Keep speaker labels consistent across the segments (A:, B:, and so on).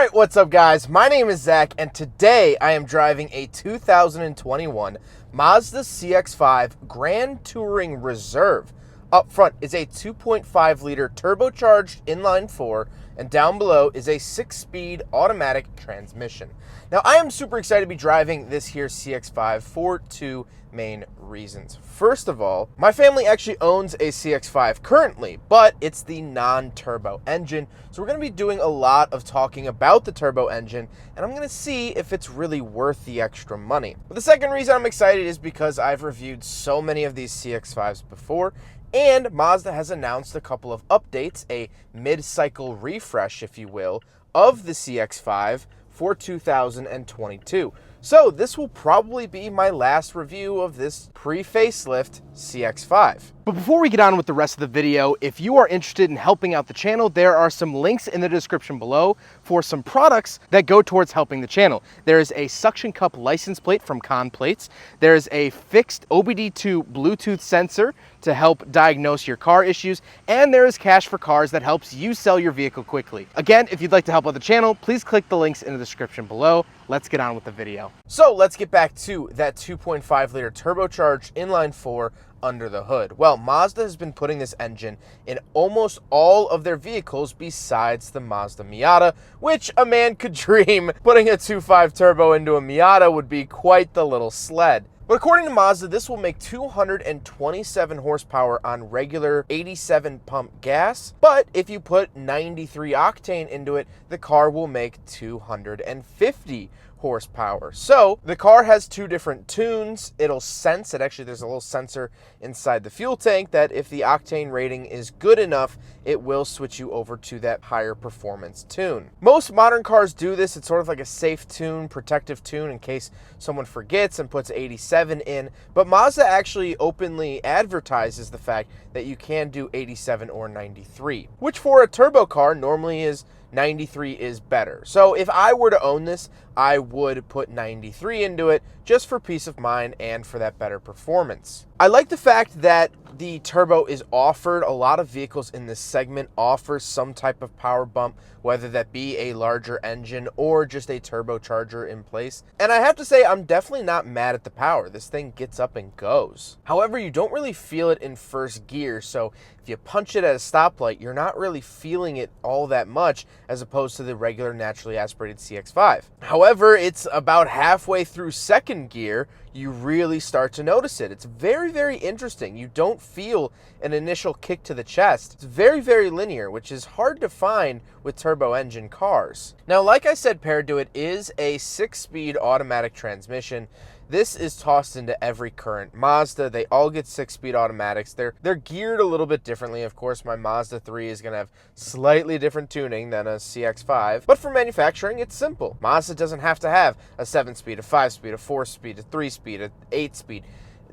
A: Alright, what's up guys? My name is Zach and today I am driving a 2021 Mazda CX-5 Grand Touring Reserve. Up front is a 2.5 liter turbocharged inline 4 and down below is a 6-speed automatic transmission. Now I am super excited to be driving this here CX-5 for two main reasons. First of all, my family actually owns a CX-5 currently, but it's the non-turbo engine. So we're going to be doing a lot of talking about the turbo engine, and I'm going to see if it's really worth the extra money. But the second reason I'm excited is because I've reviewed so many of these CX-5s before, and Mazda has announced a couple of updates, a mid-cycle refresh, if you will, of the CX-5 for 2022. So this will probably be my last review of this pre-facelift CX-5. But before we get on with the rest of the video, if you are interested in helping out the channel, there are some links in the description below for some products that go towards helping the channel. There is a suction cup license plate from Con Plates. There's a fixed OBD2 Bluetooth sensor to help diagnose your car issues, and there is Cash for Cars that helps you sell your vehicle quickly. Again, if you'd like to help out the channel, please click the links in the description below. Let's get on with the video. So let's get back to that 2.5 liter turbocharged inline 4 under the hood. Well, Mazda has been putting this engine in almost all of their vehicles besides the Mazda Miata, which a man could dream. Putting a 2.5 turbo into a Miata would be quite the little sled. But according to Mazda, this will make 227 horsepower on regular 87 pump gas. But if you put 93 octane into it, the car will make 250 horsepower. So the car has two different tunes. It'll sense it. Actually, there's a little sensor inside the fuel tank that if the octane rating is good enough, it will switch you over to that higher performance tune. Most modern cars do this. It's sort of like a safe tune, protective tune in case someone forgets and puts 87 in. But Mazda actually openly advertises the fact that you can do 87 or 93, which for a turbo car normally is 93 is better. So if I were to own this, I would put 93 into it just for peace of mind and for that better performance. I like the fact that the turbo is offered. A lot of vehicles in this segment offer some type of power bump, whether that be a larger engine or just a turbocharger in place. And I have to say, I'm definitely not mad at the power. This thing gets up and goes. However, you don't really feel it in first gear. So if you punch it at a stoplight, you're not really feeling it all that much as opposed to the regular naturally aspirated CX-5. However, it's about halfway through second gear, you really start to notice it. It's very, very interesting. You don't feel an initial kick to the chest. It's very, very linear, which is hard to find with turbo engine cars. Now, like I said, paired to it is a 6-speed automatic transmission. This is tossed into every current Mazda. They all get 6-speed automatics. They're geared a little bit differently. Of course, my Mazda 3 is going to have slightly different tuning than a CX-5. But for manufacturing, it's simple. Mazda doesn't have to have a 7-speed, a 5-speed, a 4-speed, a 3-speed, a 8-speed.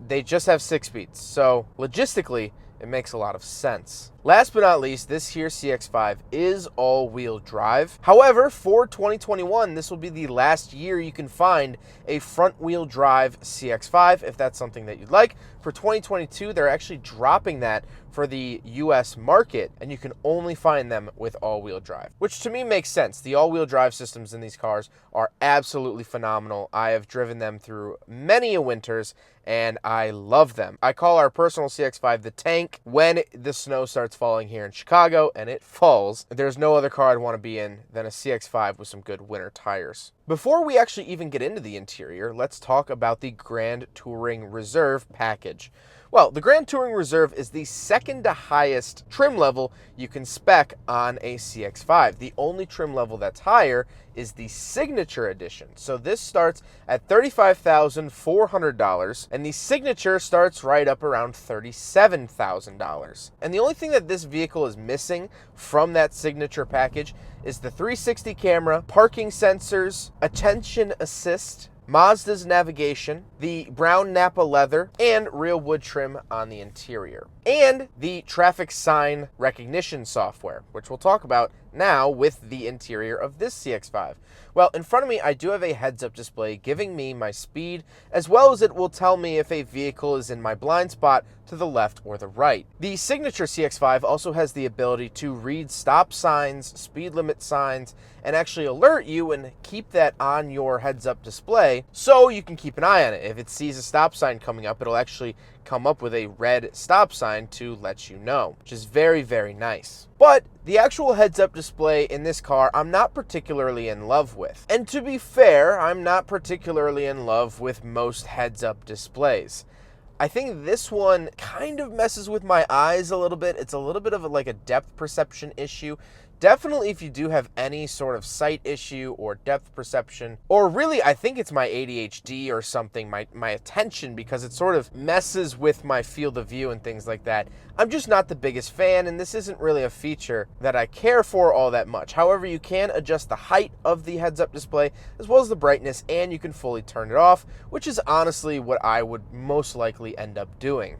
A: They just have 6 speeds. So logistically, it makes a lot of sense. Last but not least, this here CX-5 is all-wheel drive. However, for 2021, this will be the last year you can find a front-wheel drive CX-5 if that's something that you'd like. For 2022, they're actually dropping that for the US market, and you can only find them with all-wheel drive, which to me makes sense. The all-wheel drive systems in these cars are absolutely phenomenal. I have driven them through many a winters, and I love them. I call our personal CX-5 the tank when the snow starts falling here in Chicago, and it falls. There's no other car I'd want to be in than a CX-5 with some good winter tires. Before we actually even get into the interior, let's talk about the Grand Touring Reserve package. Well, the Grand Touring Reserve is the second to highest trim level you can spec on a CX-5. The only trim level that's higher is the Signature Edition. So this starts at $35,400, and the Signature starts right up around $37,000. And the only thing that this vehicle is missing from that Signature package is the 360 camera, parking sensors, attention assist, Mazda's navigation, the brown Napa leather, and real wood trim on the interior, and the traffic sign recognition software, which we'll talk about now with the interior of this CX-5? Well, in front of me, I do have a heads-up display giving me my speed, as well as it will tell me if a vehicle is in my blind spot to the left or the right. The signature CX-5 also has the ability to read stop signs, speed limit signs, and actually alert you and keep that on your heads-up display so you can keep an eye on it. If it sees a stop sign coming up, it'll actually come up with a red stop sign to let you know, which is very, very nice. But the actual heads-up display in this car, I'm not particularly in love with. And to be fair, I'm not particularly in love with most heads-up displays. I think this one kind of messes with my eyes a little bit. It's a little bit of like a depth perception issue. Definitely if you do have any sort of sight issue or depth perception, or really I think it's my ADHD or something, my attention, because it sort of messes with my field of view and things like that. I'm just not the biggest fan, and this isn't really a feature that I care for all that much. However, you can adjust the height of the heads-up display as well as the brightness, and you can fully turn it off, which is honestly what I would most likely end up doing.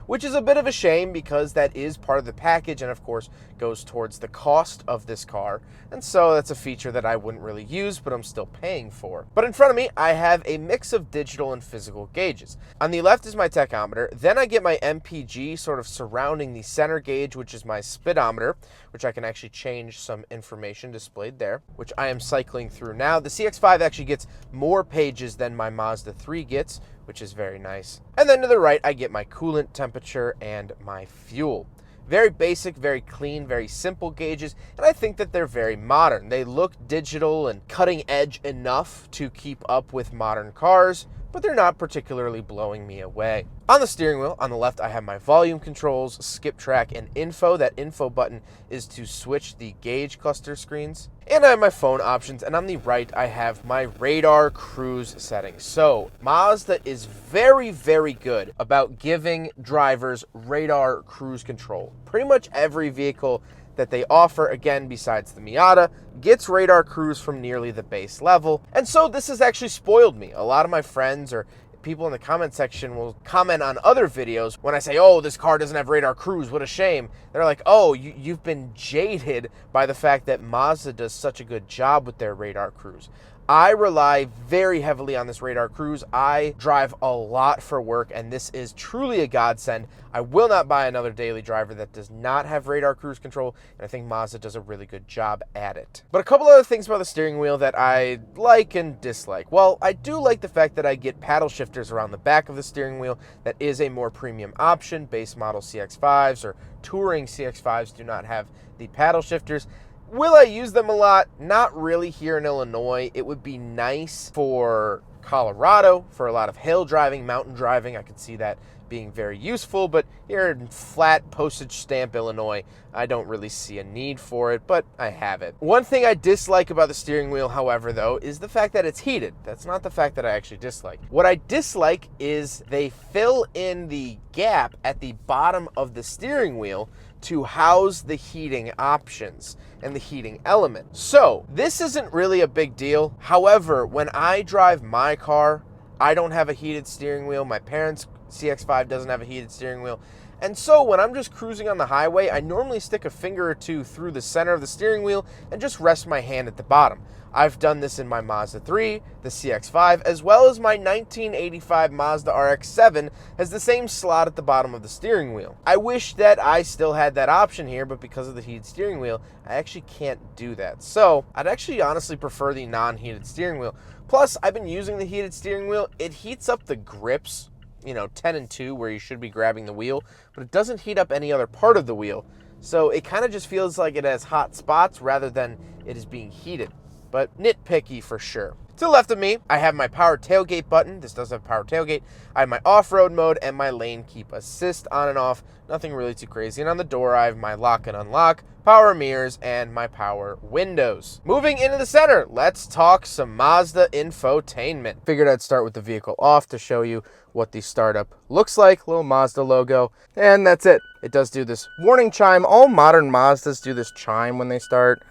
A: Which is a bit of a shame because that is part of the package and of course goes towards the cost of this car. And so that's a feature that I wouldn't really use, but I'm still paying for. But in front of me, I have a mix of digital and physical gauges. On the left is my tachometer. Then I get my MPG sort of surrounding the center gauge, which is my speedometer, which I can actually change some information displayed there, which I am cycling through now. The CX-5 actually gets more pages than my Mazda 3 gets, which is very nice. And then to the right, I get my coolant temperature and my fuel. Very basic, very clean, very simple gauges, and I think that they're very modern. They look digital and cutting edge enough to keep up with modern cars, but they're not particularly blowing me away. On the steering wheel, on the left, I have my volume controls, skip track, and info. That info button is to switch the gauge cluster screens. And I have my phone options, and on the right, I have my radar cruise settings. So Mazda is very, very good about giving drivers radar cruise control. Pretty much every vehicle that they offer, again, besides the Miata, gets radar cruise from nearly the base level. And so this has actually spoiled me. A lot of my friends or people in the comment section will comment on other videos when I say, oh, this car doesn't have radar cruise, what a shame. They're like, oh, you've been jaded by the fact that Mazda does such a good job with their radar cruise. I rely very heavily on this radar cruise. I drive a lot for work, and this is truly a godsend. I will not buy another daily driver that does not have radar cruise control, and I think Mazda does a really good job at it. But a couple other things about the steering wheel that I like and dislike. Well, I do like the fact that I get paddle shifters around the back of the steering wheel. That is a more premium option. Base model CX-5s or touring CX-5s do not have the paddle shifters. Will I use them a lot? Not really here in Illinois. It would be nice for Colorado, for a lot of hill driving, mountain driving. I could see that being very useful, but here in flat postage stamp Illinois, I don't really see a need for it, but I have it. One thing I dislike about the steering wheel, however, though, is the fact that it's heated. That's not the fact that I actually dislike. What I dislike is they fill in the gap at the bottom of the steering wheel to house the heating options and the heating element. So this isn't really a big deal. However, when I drive my car, I don't have a heated steering wheel. My parents' CX-5 doesn't have a heated steering wheel. And so when I'm just cruising on the highway, I normally stick a finger or two through the center of the steering wheel and just rest my hand at the bottom. I've done this in my Mazda 3, the CX-5, as well as my 1985 Mazda RX-7 has the same slot at the bottom of the steering wheel. I wish that I still had that option here, but because of the heated steering wheel, I actually can't do that. So I'd actually honestly prefer the non-heated steering wheel. Plus, I've been using the heated steering wheel. It heats up the grips, 10 and 2 where you should be grabbing the wheel, but it doesn't heat up any other part of the wheel. So it kind of just feels like it has hot spots rather than it is being heated. But nitpicky for sure. To the left of me, I have my power tailgate button. This does have power tailgate. I have my off-road mode and my lane keep assist on and off. Nothing really too crazy. And on the door, I have my lock and unlock, power mirrors, and my power windows. Moving into the center, let's talk some Mazda infotainment. Figured I'd start with the vehicle off to show you what the startup looks like. Little Mazda logo, and that's it. It does do this warning chime. All modern Mazdas do this chime when they start.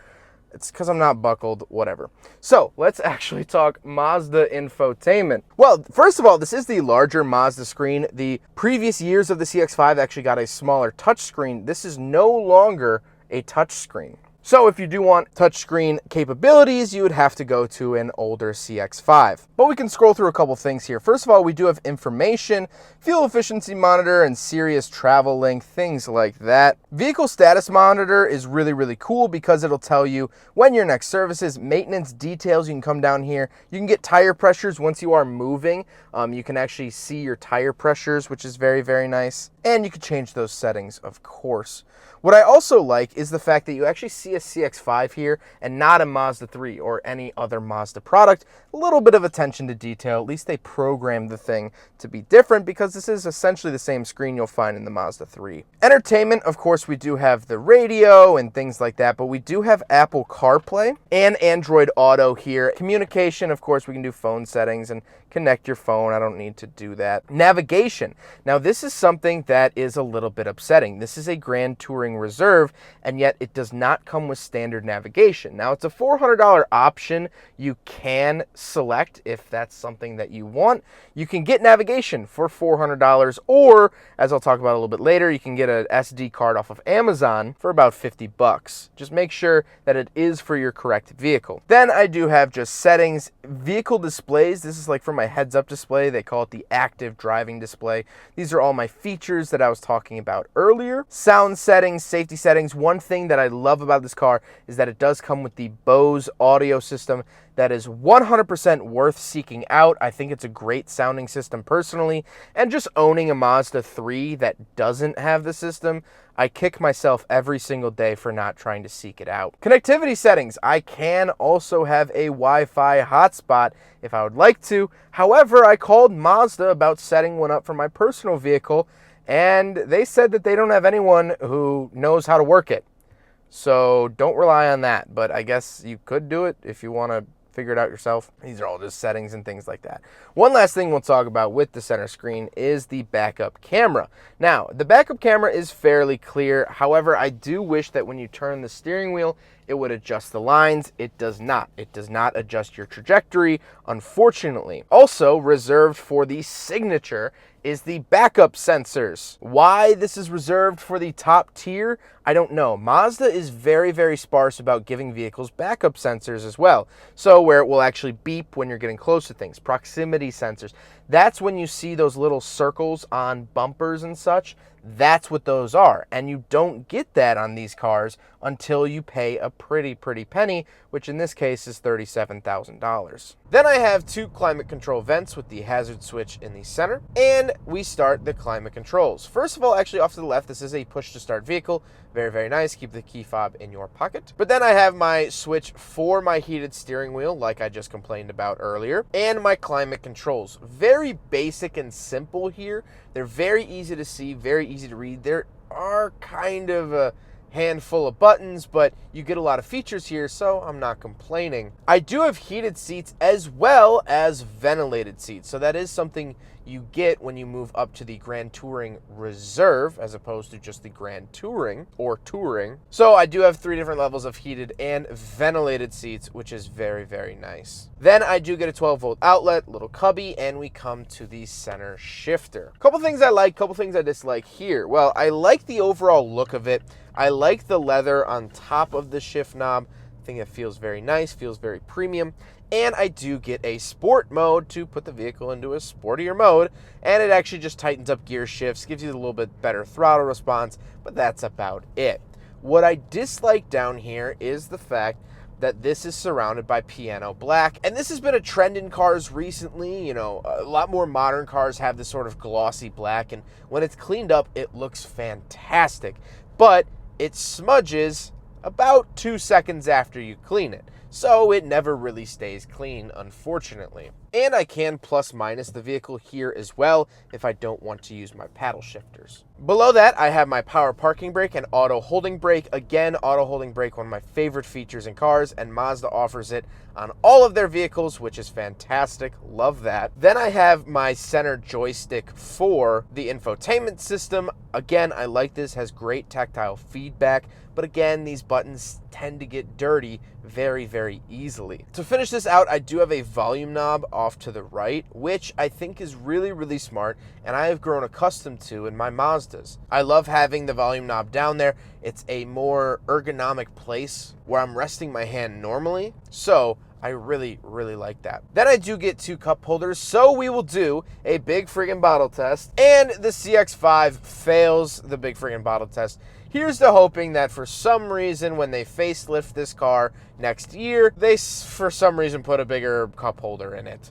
A: It's because I'm not buckled, whatever. So let's actually talk Mazda infotainment. Well, first of all, this is the larger Mazda screen. The previous years of the CX-5 actually got a smaller touch screen. This is no longer a touch screen. So if you do want touchscreen capabilities, you would have to go to an older CX-5. But we can scroll through a couple things here. First of all, we do have information, fuel efficiency monitor, and serious travel link, things like that. Vehicle status monitor is really, really cool because it'll tell you when your next service is, maintenance details. You can come down here. You can get tire pressures once you are moving. You can actually see your tire pressures, which is very, very nice. And you can change those settings, of course. What I also like is the fact that you actually see a CX-5 here and not a Mazda 3 or any other Mazda product. A little bit of attention to detail. At least they programmed the thing to be different because this is essentially the same screen you'll find in the Mazda 3. Entertainment, of course, we do have the radio and things like that, but we do have Apple CarPlay and Android Auto here. Communication, of course, we can do phone settings and connect your phone. I don't need to do that. Navigation. Now, this is something that is a little bit upsetting. This is a Grand Touring Reserve, and yet it does not come with standard navigation. Now, it's a $400 option you can select if that's something that you want. You can get navigation for $400, or, as I'll talk about a little bit later, you can get an SD card off of Amazon for about 50 bucks. Just make sure that it is for your correct vehicle. Then I do have just settings, vehicle displays. This is like for my heads-up display. They call it the active driving display. These are all my features that I was talking about earlier. Sound settings, safety settings. One thing that I love about this car is that it does come with the Bose audio system that is 100% worth seeking out. I think it's a great sounding system personally, and just owning a Mazda 3 that doesn't have the system, I kick myself every single day for not trying to seek it out. Connectivity settings. I can also have a Wi-Fi hotspot if I would like to. However, I called Mazda about setting one up for my personal vehicle, and they said that they don't have anyone who knows how to work it. So don't rely on that, but I guess you could do it if you want to figure it out yourself. These are all just settings and things like that. One last thing we'll talk about with the center screen is the backup camera. Now, the backup camera is fairly clear. However, I do wish that when you turn the steering wheel, it would adjust the lines. It does not. It does not adjust your trajectory, unfortunately. Also, reserved for the signature is the backup sensors. Why this is reserved for the top tier, I don't know. Mazda is very, very sparse about giving vehicles backup sensors as well. So where it will actually beep when you're getting close to things. Proximity sensors. That's when you see those little circles on bumpers and such. That's what those are. And you don't get that on these cars until you pay a pretty penny, which in this case is $37,000. Then I have two climate control vents with the hazard switch in the center, and we start the climate controls. First of all, actually off to the left, this is a push to start vehicle. Very, very nice. Keep the key fob in your pocket. But then I have my switch for my heated steering wheel, like I just complained about earlier, and my climate controls. Very basic and simple here. They're very easy to see, very easy to read. There are kind of a handful of buttons, but you get a lot of features here, so I'm not complaining. I do have heated seats as well as ventilated seats, so that is something you get when you move up to the Grand Touring Reserve as opposed to just the Grand Touring or Touring. So I do have 3 different levels of heated and ventilated seats, which is very, very nice. Then I do get a 12-volt outlet, little cubby, and we come to the center shifter. Couple things I like, couple things I dislike here. Well, I like the overall look of it. I like the leather on top of the shift knob. I think it feels very nice, feels very premium. And I do get a sport mode to put the vehicle into a sportier mode. And it actually just tightens up gear shifts, gives you a little bit better throttle response, but that's about it. What I dislike down here is the fact that this is surrounded by piano black. And this has been a trend in cars recently. You know, a lot more modern cars have this sort of glossy black. And when it's cleaned up, it looks fantastic. But it smudges about 2 seconds after you clean it. So it never really stays clean, unfortunately. And I can plus minus the vehicle here as well if I don't want to use my paddle shifters. Below that, I have my power parking brake and auto holding brake. Again, auto holding brake, one of my favorite features in cars, and Mazda offers it on all of their vehicles, which is fantastic. Love that. Then I have my center joystick for the infotainment system. Again, I like this, has great tactile feedback, but again, these buttons tend to get dirty very, very easily. To finish this out, I do have a volume knob off to the right, which I think is really, really smart, and I have grown accustomed to in my Mazdas. I love having the volume knob down there. It's a more ergonomic place where I'm resting my hand normally, so I really, really like that. Then I do get 2 cup holders, so we will do a big friggin' bottle test, and the CX-5 fails the big friggin' bottle test. Here's to hoping that for some reason when they facelift this car next year, they for some reason put a bigger cup holder in it.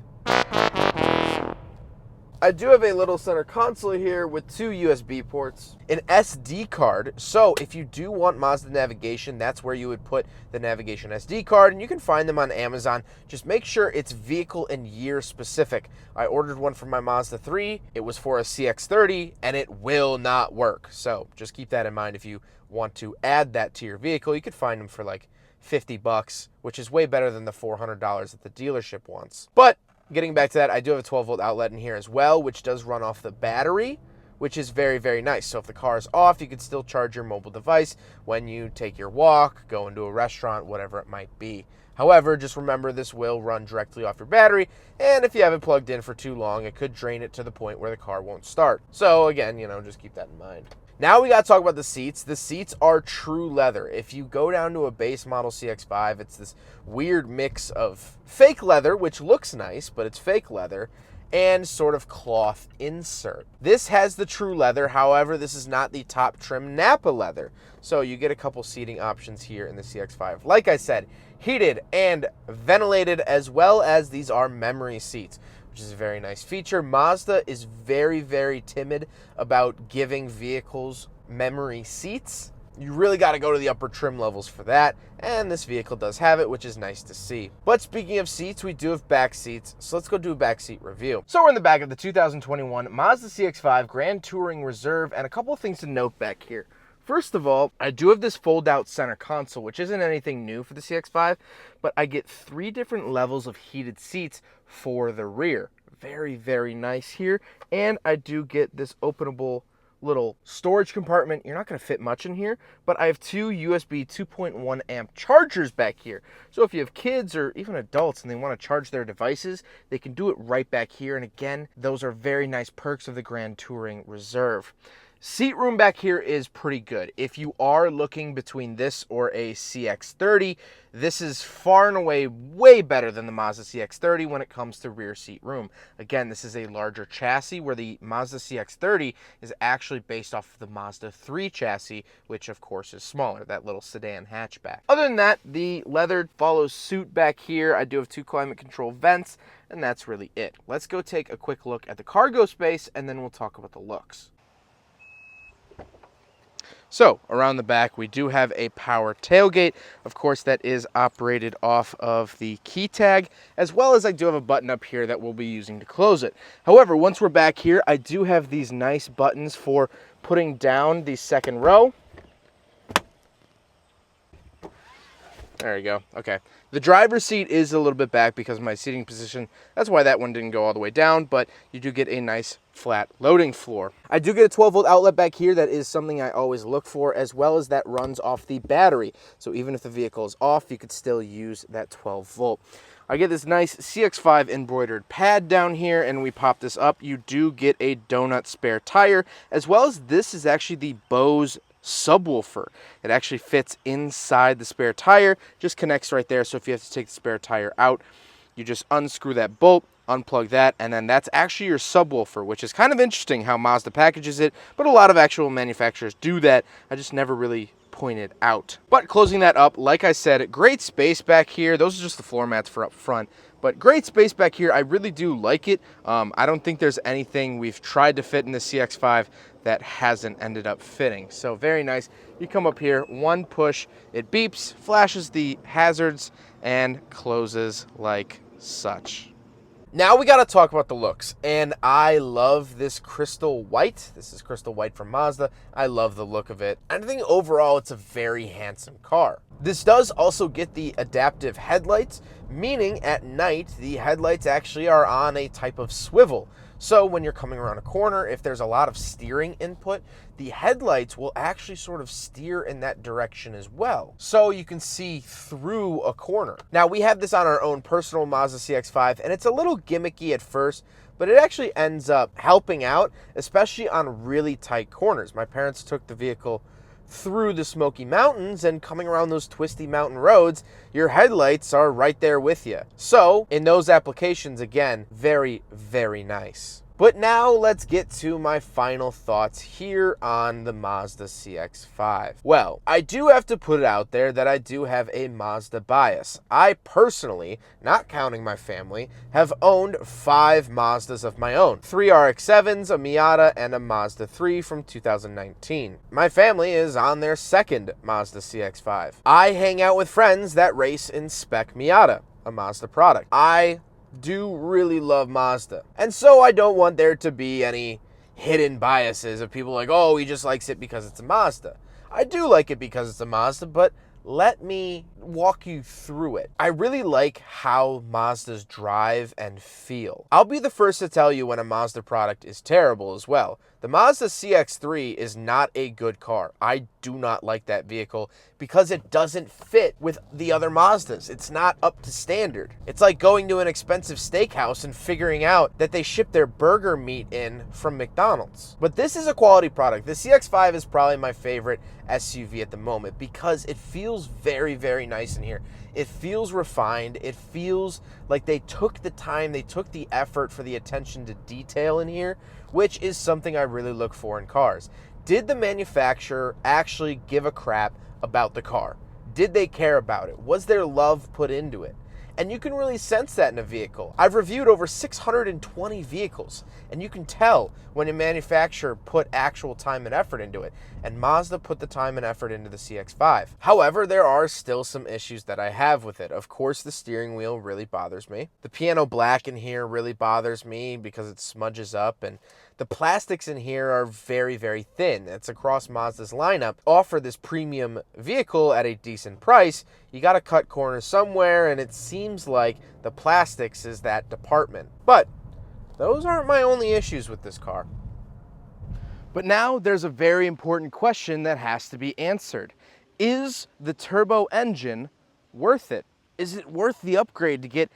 A: I do have a little center console here with 2 USB ports, an SD card, so if you do want Mazda navigation, that's where you would put the navigation SD card, and you can find them on Amazon. Just make sure it's vehicle and year specific. I ordered one for my Mazda 3, it was for a CX-30, and it will not work, so just keep that in mind. If you want to add that to your vehicle, you could find them for like $50, which is way better than the $400 that the dealership wants. But getting back to that, I do have a 12-volt outlet in here as well, which does run off the battery, which is very, very nice. So if the car is off, you can still charge your mobile device when you take your walk, go into a restaurant, whatever it might be. However, just remember this will run directly off your battery, and if you have it plugged in for too long, it could drain it to the point where the car won't start. So again, just keep that in mind. Now we got to talk about the seats. The seats are true leather. If you go down to a base model CX-5, it's this weird mix of fake leather, which looks nice, but it's fake leather, and sort of cloth insert. This has the true leather. However, this is not the top trim Napa leather. So you get a couple seating options here in the CX-5. Like I said, heated and ventilated, as well as these are memory seats, which is a very nice feature. Mazda is very, very timid about giving vehicles memory seats. You really got to go to the upper trim levels for that, and this vehicle does have it, which is nice to see. But speaking of seats, we do have back seats, so let's go do a back seat review. So we're in the back of the 2021 Mazda CX-5 Grand Touring Reserve, and a couple of things to note back here. First of all, I do have this fold-out center console, which isn't anything new for the CX-5, but I get 3 different levels of heated seats for the rear. Very, very nice here. And I do get this openable little storage compartment. You're not going to fit much in here, but I have 2 USB 2.1 amp chargers back here. So if you have kids or even adults and they want to charge their devices, they can do it right back here. And again, those are very nice perks of the Grand Touring Reserve. Seat room back here is pretty good. If you are looking between this or a CX-30, this is far and away way better than the Mazda CX-30 when it comes to rear seat room. Again, this is a larger chassis, where the Mazda CX-30 is actually based off of the Mazda 3 chassis, which of course is smaller, that little sedan hatchback. Other than that, the leather follows suit back here. I do have 2 climate control vents, and that's really it. Let's go take a quick look at the cargo space, and then we'll talk about the looks. So around the back, we do have a power tailgate. Of course, that is operated off of the key tag, as well as I do have a button up here that we'll be using to close it. However, once we're back here, I do have these nice buttons for putting down the second row. There you go. Okay. The driver's seat is a little bit back because of my seating position. That's why that one didn't go all the way down, but you do get a nice flat loading floor. I do get a 12-volt outlet back here. That is something I always look for, as well as that runs off the battery. So even if the vehicle is off, you could still use that 12-volt. I get this nice CX-5 embroidered pad down here, and we pop this up. You do get a donut spare tire, as well as this is actually the Bose subwoofer. It actually fits inside the spare tire, just connects right there. So if you have to take the spare tire out, you just unscrew that bolt, unplug that, and then that's actually your subwoofer, which is kind of interesting how Mazda packages it, but a lot of actual manufacturers do that. I just never really pointed out. But closing that up, like I said, great space back here. Those are just the floor mats for up front, but great space back here. I really do like it. I don't think there's anything we've tried to fit in the CX-5 that hasn't ended up fitting. So very nice. You come up here, one push, it beeps, flashes the hazards, and closes like such. Now we got to talk about the looks, and I love this crystal white. This is crystal white from Mazda. I love the look of it. I think overall it's a very handsome car. This does also get the adaptive headlights, meaning at night the headlights actually are on a type of swivel. So when you're coming around a corner, if there's a lot of steering input, the headlights will actually sort of steer in that direction as well. So you can see through a corner. Now we have this on our own personal Mazda CX-5, and it's a little gimmicky at first, but it actually ends up helping out, especially on really tight corners. My parents took the vehicle through the Smoky Mountains, and coming around those twisty mountain roads, your headlights are right there with you. So in those applications, again, very, very nice. But now let's get to my final thoughts here on the Mazda CX-5. Well, I do have to put it out there that I do have a Mazda bias. I personally, not counting my family, have owned 5 Mazdas of my own. 3 RX-7s, a Miata, and a Mazda 3 from 2019. My family is on their 2nd Mazda CX-5. I hang out with friends that race in spec Miata, a Mazda product. I do really love Mazda, and so I don't want there to be any hidden biases of people like, oh, he just likes it because it's a Mazda. I do like it because it's a Mazda, but let me walk you through it. I really like how Mazdas drive and feel. I'll be the first to tell you when a Mazda product is terrible as well. The Mazda CX-3 is not a good car. I do not like that vehicle because it doesn't fit with the other Mazdas. It's not up to standard. It's like going to an expensive steakhouse and figuring out that they ship their burger meat in from McDonald's. But this is a quality product. The CX-5 is probably my favorite SUV at the moment because it feels very, very nice in here. It feels refined. It feels like they took the time, they took the effort for the attention to detail in here, which is something I really look for in cars. Did the manufacturer actually give a crap about the car? Did they care about it? Was there love put into it? And you can really sense that in a vehicle. I've reviewed over 620 vehicles, and you can tell when a manufacturer put actual time and effort into it. And Mazda put the time and effort into the CX-5. However, there are still some issues that I have with it. Of course, the steering wheel really bothers me. The piano black in here really bothers me because it smudges up, and the plastics in here are very, very thin. It's across Mazda's lineup. Offer this premium vehicle at a decent price, you got to cut corners somewhere, and it seems like the plastics is that department. But those aren't my only issues with this car. But now there's a very important question that has to be answered. Is the turbo engine worth it? Is it worth the upgrade to get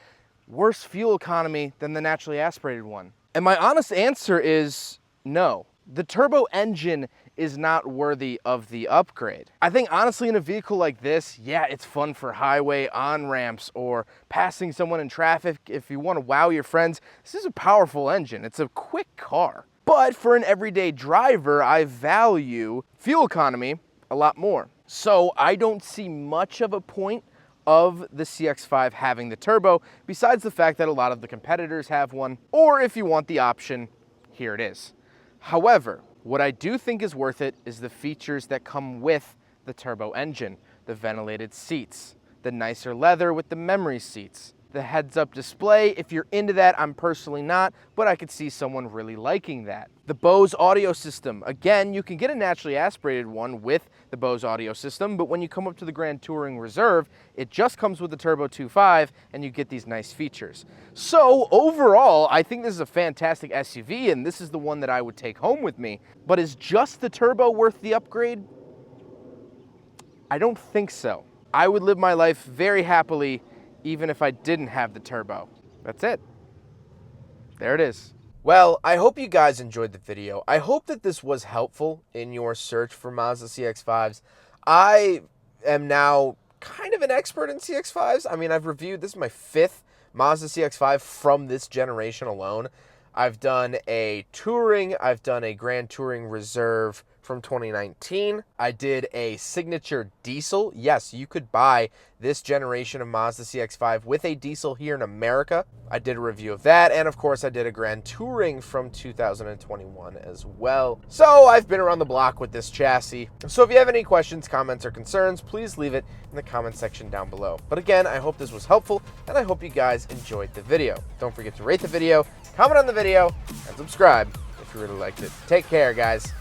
A: worse fuel economy than the naturally aspirated one? And my honest answer is no. The turbo engine is not worthy of the upgrade. I think honestly in a vehicle like this, yeah, it's fun for highway on-ramps or passing someone in traffic. If you want to wow your friends, this is a powerful engine. It's a quick car. But for an everyday driver, I value fuel economy a lot more. So I don't see much of a point of the CX-5 having the turbo, besides the fact that a lot of the competitors have one, or if you want the option, here it is. However, what I do think is worth it is the features that come with the turbo engine. The ventilated seats, the nicer leather with the memory seats, the heads-up display. If you're into that, I'm personally not, but I could see someone really liking that. The Bose audio system. Again, you can get a naturally aspirated one with the Bose audio system, but when you come up to the Grand Touring Reserve, it just comes with the Turbo 2.5, and you get these nice features. So overall, I think this is a fantastic SUV, and this is the one that I would take home with me. But is just the turbo worth the upgrade? I don't think so. I would live my life very happily even if I didn't have the turbo. That's it. There it is. Well, I hope you guys enjoyed the video. I hope that this was helpful in your search for Mazda CX-5s. I am now kind of an expert in CX-5s. I mean, I've reviewed, this is my 5th Mazda CX-5 from this generation alone. I've done a Touring, I've done a Grand Touring Reserve from 2019. I did a signature diesel. Yes, you could buy this generation of Mazda CX-5 with a diesel here in America. I did a review of that, and of course I did a Grand Touring from 2021 as well. So I've been around the block with this chassis. So if you have any questions, comments, or concerns, please leave it in the comment section down below. But again, I hope this was helpful, and I hope you guys enjoyed the video. Don't forget to rate the video, comment on the video, and subscribe if you really liked it. Take care, guys.